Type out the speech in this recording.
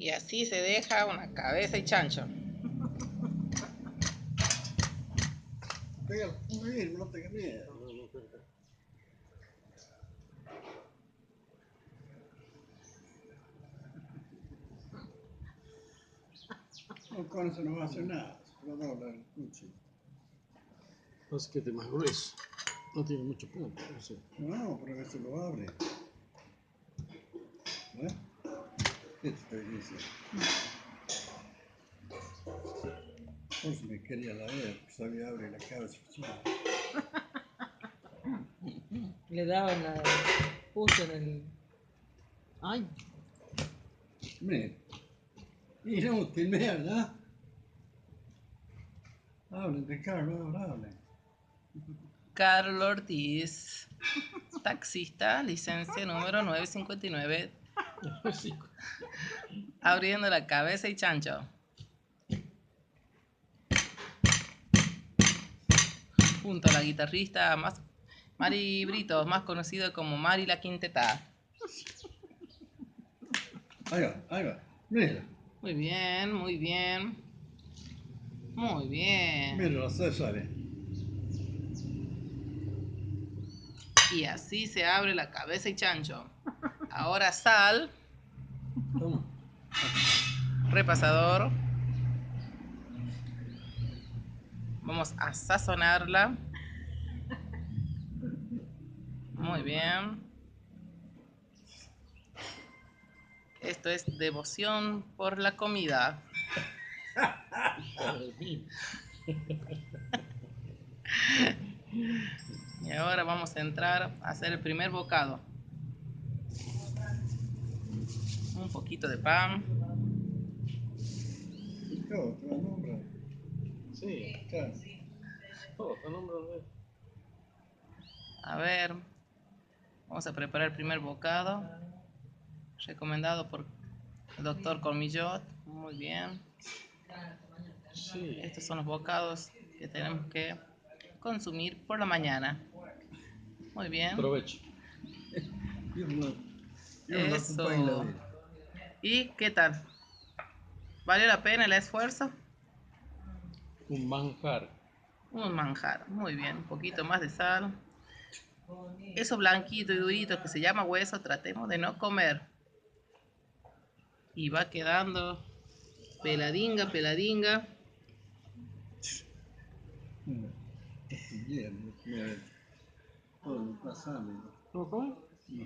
Y así se deja una cabeza y chancho. Pégalo muy bien, no tengas miedo. No, con eso no va a hacer nada. Lo dobla el cuchillo. No es que te más grueso. No tiene mucho punto. No sé. No, pero a veces lo abre. ¿Eh? ¿Qué te estoy diciendo? Por si me quería la ver, porque sabía abrir la cabeza. Le daban la puso en el. Ay, Mira. Inútil, mierda. Hablen de Carlos, hablen. Carlos Ortiz, taxista, licencia número 959, Sí. abriendo la cabeza y chancho. Junto a la guitarrista Mari Brito, más conocido como Mari la Quinteta. Ahí va. Mira. Muy bien, muy bien. Muy bien. Mira los Césares. Y así se abre la cabeza y chancho. Ahora sal, Toma. repasador. Vamos a sazonarla. Muy bien. Esto es devoción por la comida. Y ahora vamos a entrar a hacer el primer bocado. Un poquito de pan. Todo, te va a nombrar. Sí. Claro. Oh, el nombre de... A ver. Vamos a preparar el primer bocado. Recomendado por el doctor Colmillot. Muy bien. Sí. Estos son los bocados que tenemos que consumir por la mañana. Muy bien. Provecho. Yo no lo ocupo en la Eso. vida. ¿Y qué tal? ¿Valió la pena el esfuerzo? Un manjar. Un manjar. Muy bien. Un poquito más de sal. Eso blanquito y durito que se llama hueso, tratemos de no comer. Y va quedando peladinga, peladinga. Mira, esto es hierro, mira, todo lo pasable. Ujú. No.